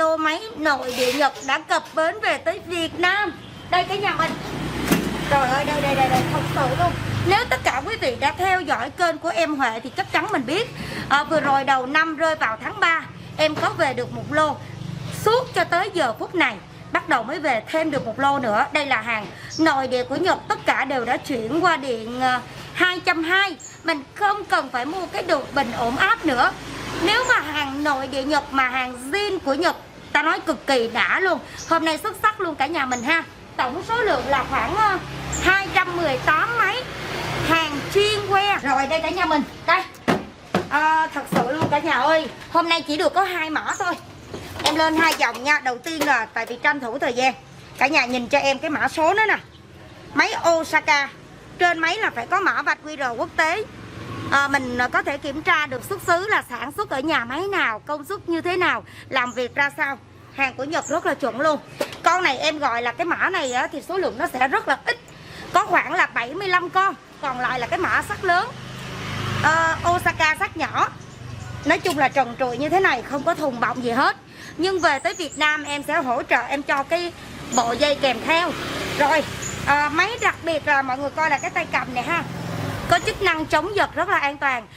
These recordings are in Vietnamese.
lô máy nội địa Nhật đã cập bến về tới Việt Nam. Đây cái nhà mình. Trời ơi, đây, thật sự luôn. Nếu tất cả quý vị đã theo dõi kênh của em Huệ thì chắc chắn mình biết vừa rồi đầu năm rơi vào tháng 3 em có về được một lô. Suốt cho tới giờ phút này bắt đầu mới về thêm được một lô nữa. Đây là hàng nội địa của Nhật, tất cả đều đã chuyển qua điện 220. Mình không cần phải mua cái đồ bình ổn áp nữa. Nếu mà hàng nội địa Nhật mà hàng zin của Nhật, ta nói cực kỳ đã luôn. Hôm nay xuất sắc luôn cả nhà mình ha. Tổng số lượng là khoảng 218 máy. Hàng chuyên que. Rồi đây cả nhà mình. Đây thật sự luôn cả nhà ơi. Hôm nay chỉ được có 2 mã thôi. Em lên 2 dòng nha. Đầu tiên là tại vì tranh thủ thời gian, cả nhà nhìn cho em cái mã số đó nè. Máy Osaka. Trên máy là phải có mã vạch QR quốc tế. Mình có thể kiểm tra được xuất xứ là sản xuất ở nhà máy nào, công suất như thế nào, làm việc ra sao. Hàng của Nhật rất là chuẩn luôn. Con này em gọi là cái mã này thì số lượng nó sẽ rất là ít. Có khoảng là 75 con. Còn lại là cái mã sắt lớn, Osaka sắt nhỏ. Nói chung là trần trụi như thế này, không có thùng bọng gì hết. Nhưng về tới Việt Nam em sẽ hỗ trợ em cho cái bộ dây kèm theo. Rồi máy đặc biệt là mọi người coi là cái tay cầm này ha, có chức năng chống giật rất là an toàn.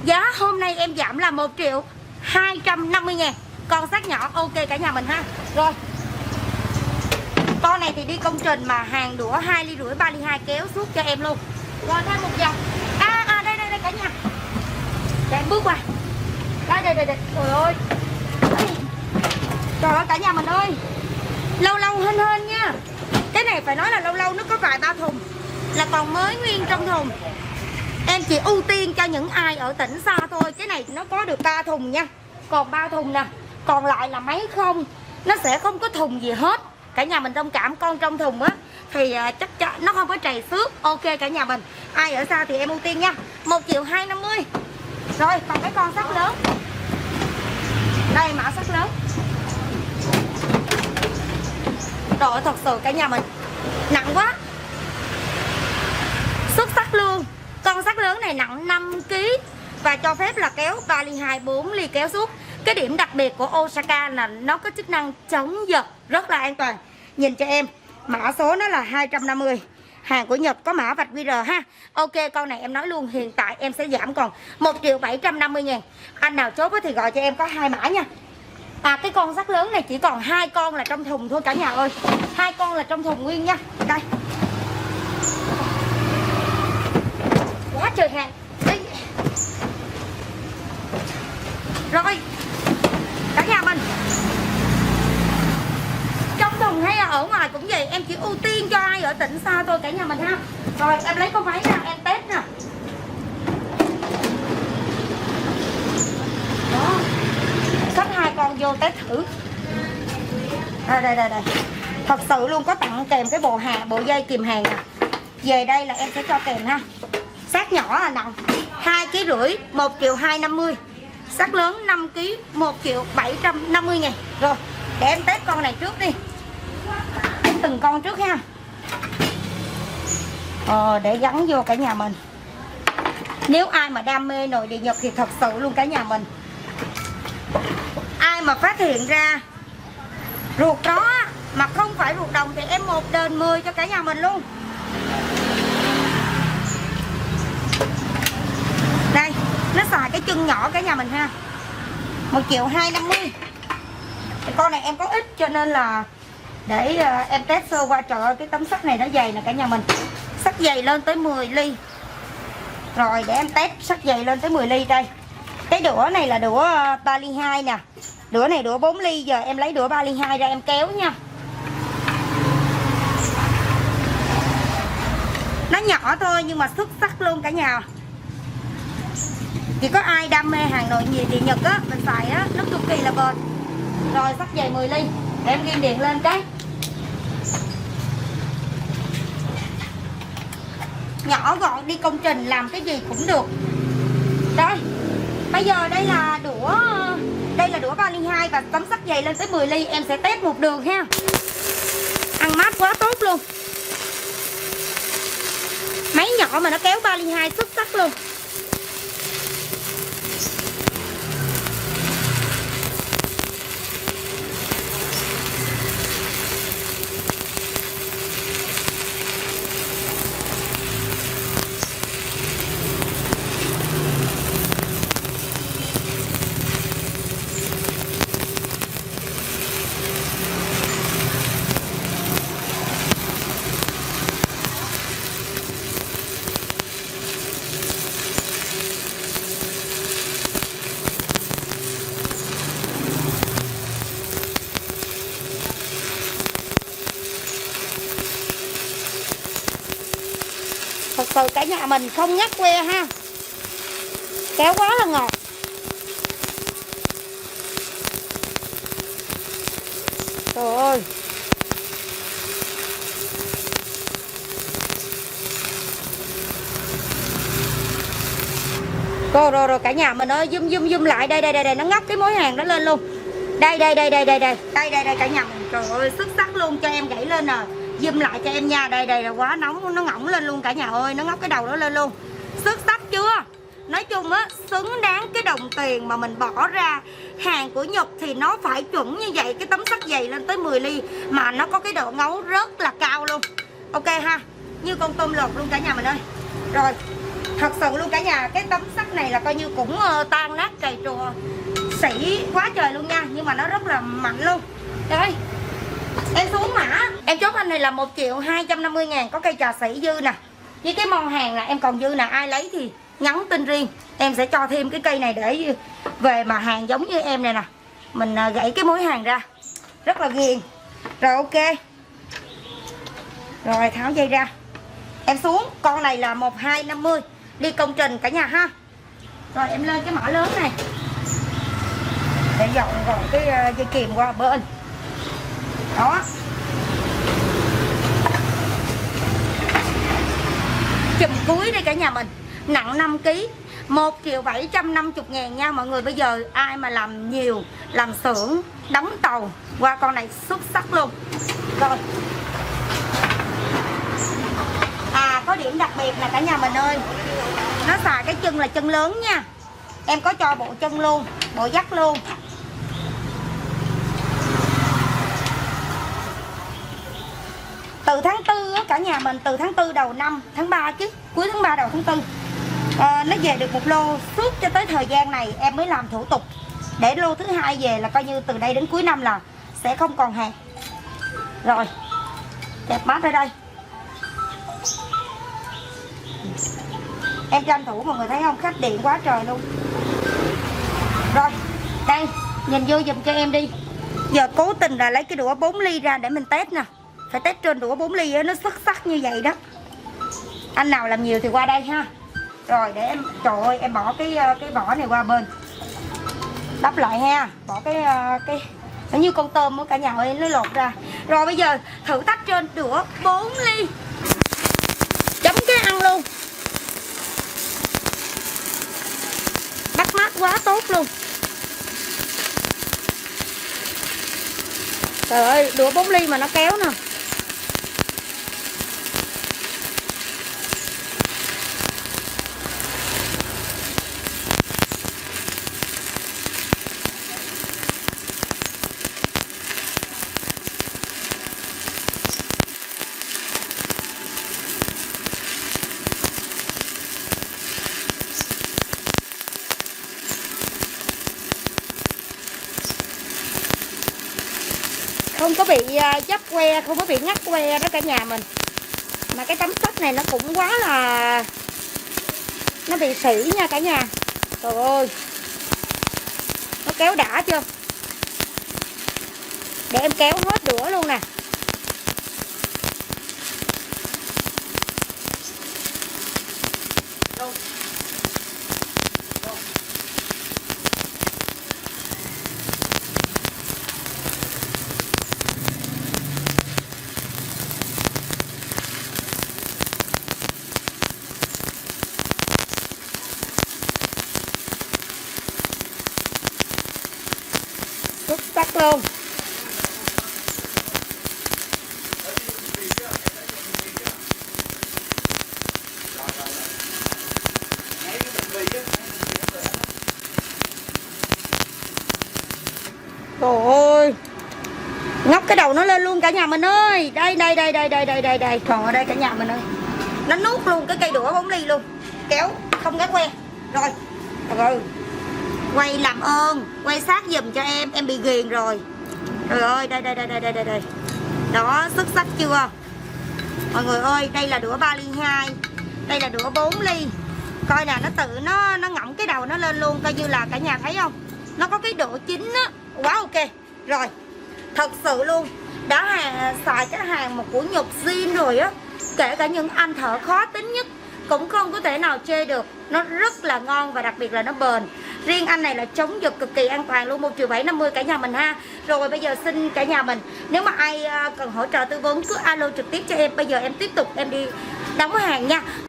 Giá hôm nay em giảm là 1.250.000. Con sắt nhỏ ok cả nhà mình ha. Rồi con này thì đi công trình mà hàng đũa 2,5 ly 3,2 ly kéo suốt cho em luôn. Rồi thêm một dòng. Đây cả nhà. Để em bước qua. Đây. Trời ơi. Trời ơi cả nhà mình ơi. Lâu hên nha. Cái này phải nói là lâu nó có vài ba thùng là còn mới nguyên trong thùng. Em chỉ ưu tiên cho những ai ở tỉnh xa thôi. Cái này nó có được 3 thùng nha. Còn 3 thùng nè. Còn lại là máy không. Nó sẽ không có thùng gì hết. Cả nhà mình thông cảm, con trong thùng á thì chắc chắn nó không có trầy xước. Ok cả nhà mình. Ai ở xa thì em ưu tiên nha. 1.250.000. Rồi còn cái con sắt lớn. Đây mã sắt lớn. Rồi thật sự cả nhà mình nặng quá, xuất sắc luôn. Con sắt lớn này nặng 5 kg và cho phép là kéo 3,2 ly 4 ly kéo suốt. Cái điểm đặc biệt của Osaka là nó có chức năng chống giật rất là an toàn. Nhìn cho em, mã số nó là 250. Hàng của Nhật có mã vạch QR ha. Ok con này em nói luôn, hiện tại em sẽ giảm còn 1.750.000. Anh nào chốt thì gọi cho em có 2 mã nha. Cái con sắt lớn này chỉ còn 2 con là trong thùng thôi cả nhà ơi. 2 con là trong thùng nguyên nha. Đây. Quá trời hàng. Đây. Rồi cả nhà mình, trong thùng hay là ở ngoài cũng vậy, em chỉ ưu tiên cho ai ở tỉnh xa thôi cả nhà mình ha. Rồi em lấy con máy ra em test nè. Đó, xách 2 con vô test thử. Đây. Thật sự luôn, có tặng kèm cái bộ dây kìm hàng nè. Về đây là em sẽ cho kèm ha. Sắt nhỏ là nặng 2,5 kg 1.250.000. Sắt lớn 5 kg 1.750.000. Rồi để em test con này trước đi. Em từng con trước ha. Để gắn vô cả nhà mình. Nếu ai mà đam mê nội địa Nhật thì thật sự luôn cả nhà mình, ai mà phát hiện ra ruột đó mà không phải ruột đồng thì em 1 đền 10 cho cả nhà mình luôn. Đây, nó xài cái chân nhỏ cả nhà mình ha. 1.250.000. Con này em có ít cho nên là để em test sơ qua. Trời ơi cái tấm sắt này nó dày nè cả nhà mình. Sắt dày lên tới 10 ly. Rồi để em test sắt dày lên tới 10 ly đây. Cái đũa này là đũa 3,2 ly nè. Đũa này đũa 4 ly. Giờ em lấy đũa 3,2 ly ra em kéo nha. Nó nhỏ thôi nhưng mà xuất sắc luôn cả nhà. Chỉ có ai đam mê hàng nội địa Nhật á, mình xài á, nó cực kỳ là bền. Rồi sắt dày 10 ly. Để em ghim điện lên cái. Nhỏ gọn đi công trình làm cái gì cũng được. Đây. Bây giờ đây là đũa 3,2 ly và tấm sắt dày lên tới 10 ly. Em sẽ test một đường ha. Ăn mát quá tốt luôn. Máy nhỏ mà nó kéo 3,2 ly xuất sắc luôn. sự cả nhà mình không ngắt que ha, kéo quá là ngọt. Trời ơi, rồi cả nhà mình ơi, zoom lại đây, nó ngóc cái mối hàng đó lên luôn. Đây cả nhà mình. Trời ơi xuất sắc luôn, cho em gãy lên nè, zoom lại cho em nha. Đây là quá nóng, nó ngỗng lên luôn cả nhà ơi, nó ngóc cái đầu đó lên luôn. Xuất sắc chưa? Nói chung á, xứng đáng cái đồng tiền mà mình bỏ ra. Hàng của Nhật thì nó phải chuẩn như vậy, cái tấm sắt dày lên tới 10 ly mà nó có cái độ ngấu rất là cao luôn. Ok ha, như con tôm lột luôn cả nhà mình ơi. Rồi, thật sự luôn cả nhà, cái tấm sắt này là coi như cũng tan nát cày trùa sỉ quá trời luôn nha, nhưng mà nó rất là mạnh luôn. Đây, em xuống mã, em chốt anh này là 1.250.000, có cây trà sỉ dư nè, với cái món hàng là em còn dư nè, ai lấy thì nhắn tin riêng, em sẽ cho thêm cái cây này để về mà hàng giống như em này nè, mình gãy cái mối hàng ra rất là ghiền. Rồi ok, rồi tháo dây ra, em xuống, con này là 1250 đi công trình cả nhà ha. Rồi em lên cái mã lớn này để dọn rồi cái dây kìm qua bên đó. Chùm cuối đây cả nhà mình, nặng 5 kg, 1.750.000 nha mọi người. Bây giờ ai mà làm nhiều, làm xưởng, đóng tàu qua con này xuất sắc luôn. Rồi, có điểm đặc biệt là cả nhà mình ơi, nó xài cái chân là chân lớn nha, em có cho bộ chân luôn, bộ dắt luôn. Từ tháng 4 á cả nhà mình, từ tháng 4 đầu năm, tháng 3 chứ, cuối tháng 3 đầu tháng 4 nó về được một lô, suốt cho tới thời gian này em mới làm thủ tục để lô thứ hai về, là coi như từ đây đến cuối năm là sẽ không còn hàng. Rồi, đẹp mát ở đây, em tranh thủ mọi người thấy không, khách điện quá trời luôn. Rồi, đây, nhìn vô giùm cho em đi. Giờ cố tình là lấy cái đũa 4 ly ra để mình test nè, phải test trên đũa 4 ly á, nó xuất sắc như vậy đó. Anh nào làm nhiều thì qua đây ha. Rồi để em, trời ơi em bỏ cái vỏ này qua bên, đắp lại ha, bỏ cái nó như con tôm của cả nhà ơi, nó lột ra. Rồi bây giờ thử tách trên đũa 4 ly, chấm cái ăn luôn, bắt mát quá tốt luôn. Trời ơi, đũa 4 ly mà nó kéo nè. Không có bị dấp que, không có bị ngắt que đó cả nhà mình. Mà cái tấm sắt này nó cũng quá là, nó bị sỉ nha cả nhà. Trời ơi, nó kéo đã chưa. Để em kéo hết đũa luôn nè. Xuất sắc luôn. Trời ơi, ngóc cái đầu nó lên luôn cả nhà mình ơi. Đây. Còn ở đây cả nhà mình ơi, nó nuốt luôn cái cây đũa 4 ly luôn, kéo không ngắt que. Rồi quay làm ơn, quay sát giùm cho em bị ghiền rồi. Trời ơi, đây. Đó, xuất sắc chưa mọi người ơi. Đây là đũa 3 ly 2, đây là đũa 4 ly. Coi nè, nó tự nó ngậm cái đầu nó lên luôn, coi như là cả nhà thấy không, nó có cái độ chín á, quá ok. Rồi, thật sự luôn, đã xài cái hàng một của Nhật zin rồi á, kể cả những anh thợ khó tính nhất cũng không có thể nào chê được. Nó rất là ngon và đặc biệt là nó bền. Riêng anh này là chống giật cực kỳ an toàn luôn, 1.750.000 cả nhà mình ha. Rồi bây giờ xin cả nhà mình, nếu mà ai cần hỗ trợ tư vấn cứ alo trực tiếp cho em. Bây giờ em tiếp tục em đi đóng hàng nha.